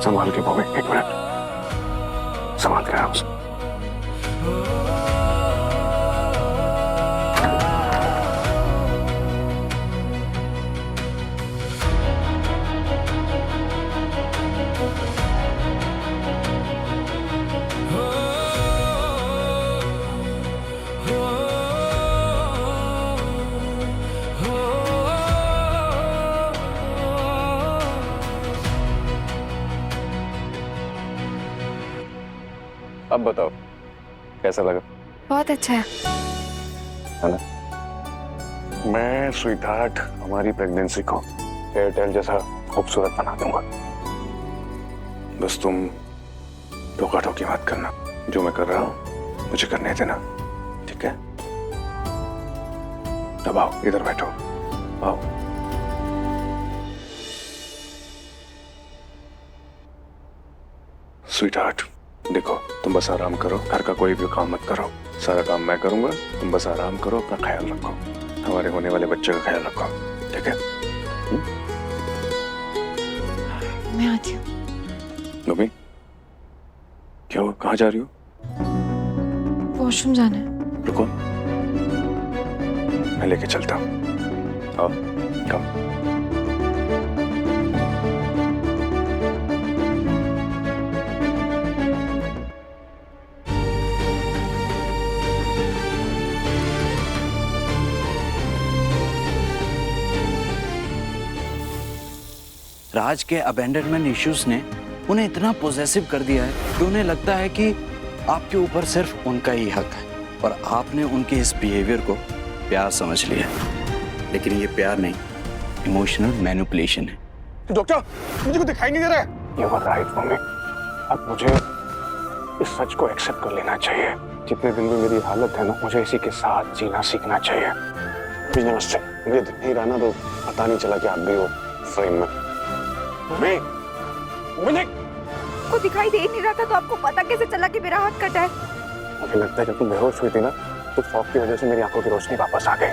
संभाल के भूमि, एक मिनट, संभाल के आराम से। अब बताओ कैसा लगा? बहुत अच्छा है ना? मैं स्वीटहार्ट हमारी प्रेगनेंसी को एयरटेल जैसा खूबसूरत बना दूंगा। बस तुम धोखा धोखी मत करना। जो मैं कर रहा हूं मुझे करने देना, ठीक है? अब आओ, इधर बैठो, आओ। स्वीटहार्ट, देखो तुम बस आराम करो, घर का कोई भी काम मत करो, सारा काम मैं करूंगा, तुम बस आराम करो, अपना ख्याल रखो, हमारे होने वाले बच्चे का ख्याल रखो, ठीक है? मैं आती हूँ। नबी, क्या हुआ, कहाँ जा रही हो? वॉशरूम जाना है। रुको, मैं लेके चलता हूँ। आओ, कम। राज के अबेंडनमेंट इश्यूज ने उन्हें इतना पोजेसिव कर दिया है कि उन्हें लगता है कि आपके ऊपर सिर्फ उनका ही हक है और आपने उनके इस बिहेवियर को प्यार समझ लिया। लेकिन ये प्यार नहीं, इमोशनल मैनिपुलेशन है। डॉक्टर, मुझे कुछ दिखाई नहीं दे रहा है। You were right, mummy. अब मुझे इस सच को एक्सेप्ट कर लेना चाहिए। जितने दिन में मेरी हालत है ना, मुझे इसी के साथ जीना सीखना चाहिए। जी नमस्ते। मुझे दिख नहीं रहा ना, तो पता नहीं चला कि आप भी हो फ्रेम में। मम्मी, मुझे को दिखाई दे नहीं रहा था तो आपको पता कैसे चला कि मेरा हाथ कटा है? मुझे लगता है जब तुम बेहोश हुई थी ना, तो फॉग की वजह से मेरी आंखों की रोशनी वापस आ गई।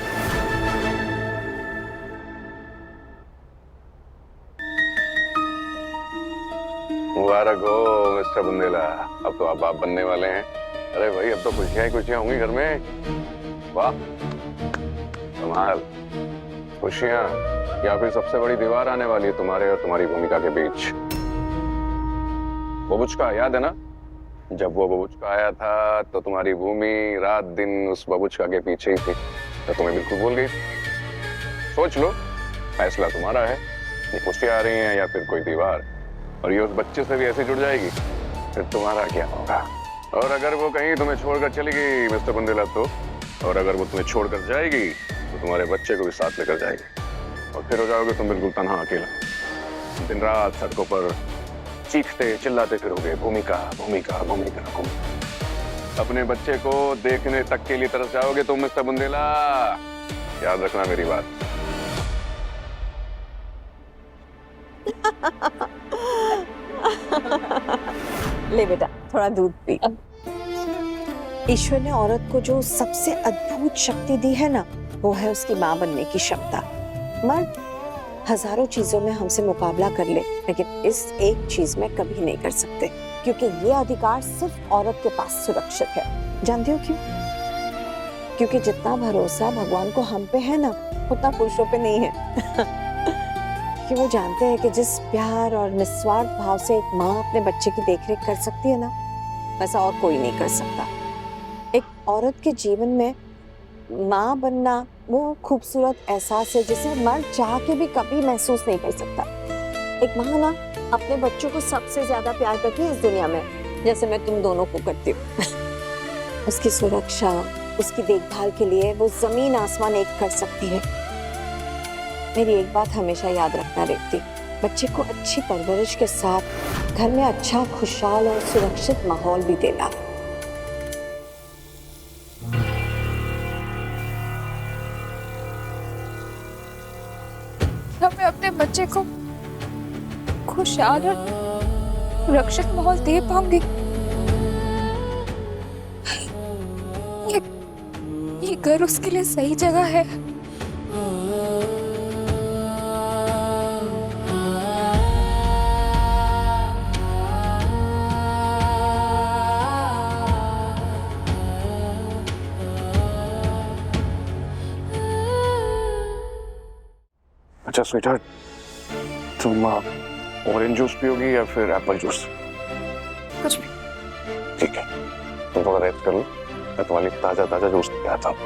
मुबारक हो मिस्टर बुंदेला, अब तो आप बाप बनने वाले हैं। अरे भाई, अब तो खुशियां ही खुशियां होंगी घर में। वाह, कमाल। खुशियां या फिर सबसे बड़ी दीवार आने वाली है तुम्हारे और तुम्हारी भूमिका के बीच। बबुचका याद है ना? जब वो बबुचका आया था तो तुम्हारी भूमि रात दिन उस बबुचका के पीछे ही थी, तो तुम्हें बिल्कुल भूल गई। सोच लो, फैसला तुम्हारा है। ये खुशियां आ रही हैं या फिर कोई दीवार, और ये उस बच्चे से भी ऐसे जुड़ जाएगी, फिर तुम्हारा क्या होगा? और अगर वो कहीं तुम्हें छोड़कर चली गई मिस्टर बुंदेला तो, और अगर वो तुम्हें छोड़कर जाएगी तो तुम्हारे बच्चे को भी साथ लेकर जाएगी, और फिर हो जाओगे तुम बिल्कुल तन्हा अकेला। दिन रात सड़कों पर चीखते चिल्लाते फिरोगे, भूमिका भूमिका भूमिका भूमिका। अपने बच्चे को देखने तक के लिए तरस जाओगे तुम मिस्टर बुंदेला, याद रखना मेरी बात। ले बेटा, थोड़ा दूध पी। ईश्वर ने औरत को जो सबसे अद्भुत शक्ति दी है ना, वो है उसकी माँ बनने की क्षमता। मर्द हजारों चीजों में हमसे मुकाबला कर ले, लेकिन इस एक चीज में कभी नहीं कर सकते, क्योंकि ये अधिकार सिर्फ औरत के पास सुरक्षित है। जानते हो क्यों? क्योंकि जितना भरोसा भगवान को हम पे है ना, उतना पुरुषों पे नहीं है। कि वो जानते हैं कि जिस प्यार और निस्वार्थ भाव से एक माँ अपने बच्चे की देखरेख कर सकती है ना, वैसा और कोई नहीं कर सकता। एक औरत के जीवन में माँ बनना वो खूबसूरत एहसास है जिसे मर्द चाह के भी कभी महसूस नहीं कर सकता। एक माँ ना अपने बच्चों को सबसे ज्यादा प्यार करती है इस दुनिया में, जैसे मैं तुम दोनों को करती हूँ। उसकी सुरक्षा, उसकी देखभाल के लिए वो जमीन आसमान एक कर सकती है। मेरी एक बात हमेशा याद रखना रेवती, बच्चे को अच्छी परवरिश के साथ घर में अच्छा, खुशहाल और सुरक्षित माहौल भी देना। मैं अपने बच्चे को खुशहाल और सुरक्षित माहौल दे पाऊंगी? ये घर उसके लिए सही जगह है? स्वीटहार्ट, तुम ऑरेंज जूस पियोगी या फिर एप्पल जूस? कुछ भी। ठीक है, तुम थोड़ा रेस्ट कर लो, मैं तुम्हारे लिए ताजा ताजा जूस लेके आता हूँ।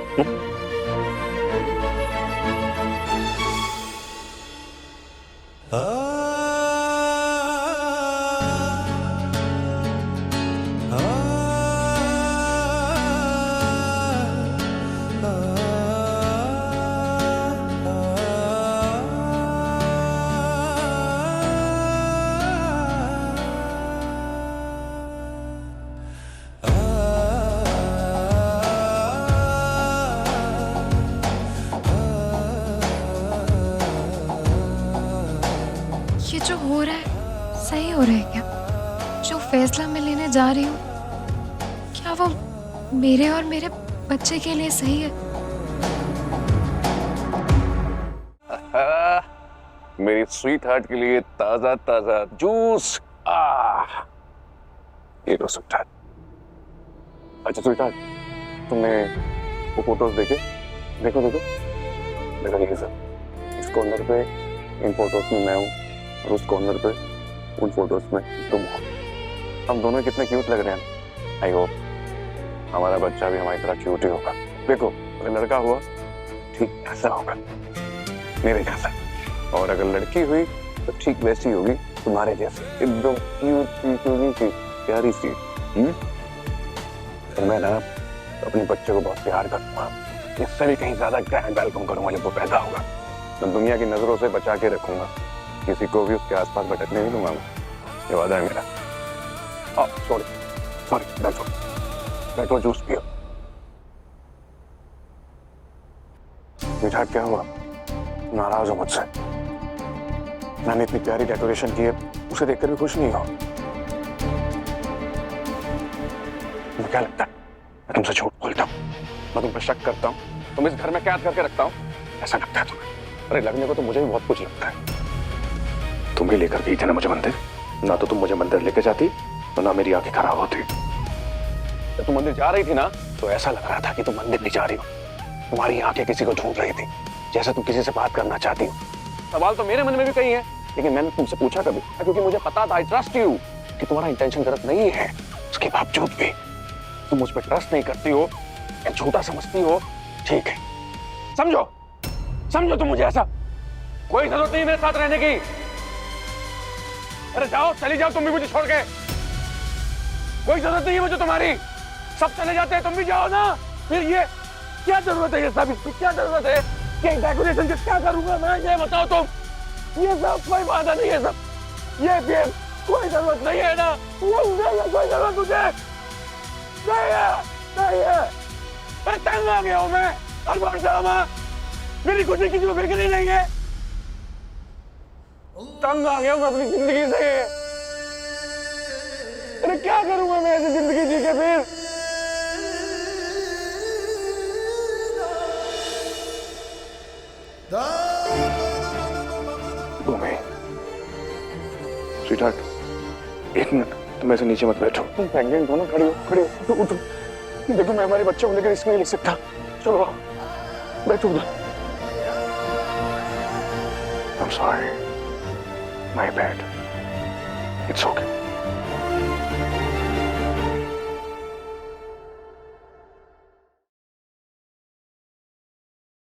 ये जो हो रहा है सही हो रहा है क्या? जो फैसला मैं लेने जा रही हूँ क्या वो मेरे और मेरे बच्चे के लिए सही है? मेरी स्वीट हार्ट के लिए ताजा ताजा जूस। ये लो स्वीट हार्ट। अच्छा स्वीट हार्ट, तुमने वो फोटोज देखे? देखो देखो देखो, ये सब इस कॉर्नर पे इन फोटोज में मैं हूँ और उस कॉर्नर पे उन फोटोज में तुम हो। हम दोनों कितने क्यूट लग रहे हैं। आई होप हमारा बच्चा भी हमारी तरह क्यूट ही होगा। देखो अगर लड़का हुआ ठीक ऐसा होगा मेरे जैसा, और अगर लड़की हुई तो ठीक वैसी होगी तुम्हारे जैसे, एकदम क्यूट सी प्यारी सी। तो मैं ना अपने बच्चे को बहुत प्यार करूंगा, इससे भी कहीं ज्यादा ग्रैंड वेलकम करूंगा जब वो पैदा होगा। तो दुनिया की नजरों से बचा के रखूंगा, किसी को भी उसके आसपास भटकने नहीं दूंगा। ये वादा है मेरा। सॉरी सॉरी, बैठो बैठो, जूस पियो। मिठाई क्या हुआ? नाराज हो मुझसे? मैंने इतनी प्यारी डेकोरेशन की है, उसे देखकर भी खुश नहीं हो? मुझे क्या लगता है मैं तुमसे झूठ बोलता हूँ, मैं तुम पर शक करता हूँ, तुम इस घर में कैद करके रखता हूँ, ऐसा लगता है तुम्हें? अरे लगने को तो मुझे भी बहुत कुछ लगता है। तुम ही लेकर गई थी ना मुझे मंदिर, ना तो तुम मुझे मंदिर लेके जाती और ना मेरी आंखें खराब होती। जब तुम मंदिर जा रही थी ना तो ऐसा लग रहा था कि तुम मंदिर नहीं जा रही हो, तुम्हारी आंखें किसी को ढूंढ रही थी, जैसे तुम किसी से बात करना चाहती हो। सवाल तो मेरे मन में भी कई है, लेकिन मैंने तुमसे पूछा कभी, क्योंकि मुझे पता था, आई ट्रस्ट यू, कि तुम्हारा इंटेंशन गलत नहीं है। उसके बावजूद भी तुम मुझ पर ट्रस्ट नहीं करती हो या झूठा समझती हो। ठीक है, समझो समझो तुम मुझे ऐसा। कोई जरूरत नहीं मेरे साथ रहने की। अरे जाओ, चली जाओ तुम भी मुझे छोड़ के। कोई जरूरत नहीं है मुझे तुम्हारी, सब चले जाते हैं, तुम भी जाओ ना। फिर ये क्या जरूरत है, ये सब इसकी क्या जरूरत है? ये डेकोरेशन की क्या करूंगा मैं, ये बताओ तुम। ये सब कोई वादा नहीं है, सब ये कोई जरूरत नहीं है ना। नहीं है कोई जरूरत मुझे, नहीं है, नहीं है। मैं तंग आ गया हूं, मैं हर बार जामा मेरी खुशी किसी को फिक्र नहीं है। तंग आ गया हूं मैं अपनी जिंदगी से। अरे क्या करूंगा मैं ऐसी जिंदगी जी के? फिर स्वीटहार्ट, एक मिनट, तुम ऐसे नीचे मत बैठो, तुम प्रेग्नेंट हो ना। खड़ी हो, खड़ी हो, उठो। देखो मैं हमारे बच्चे को लेकर इसमें नहीं लिख सकता। चलो बैठो उधर। I'm sorry, my bad. It's okay.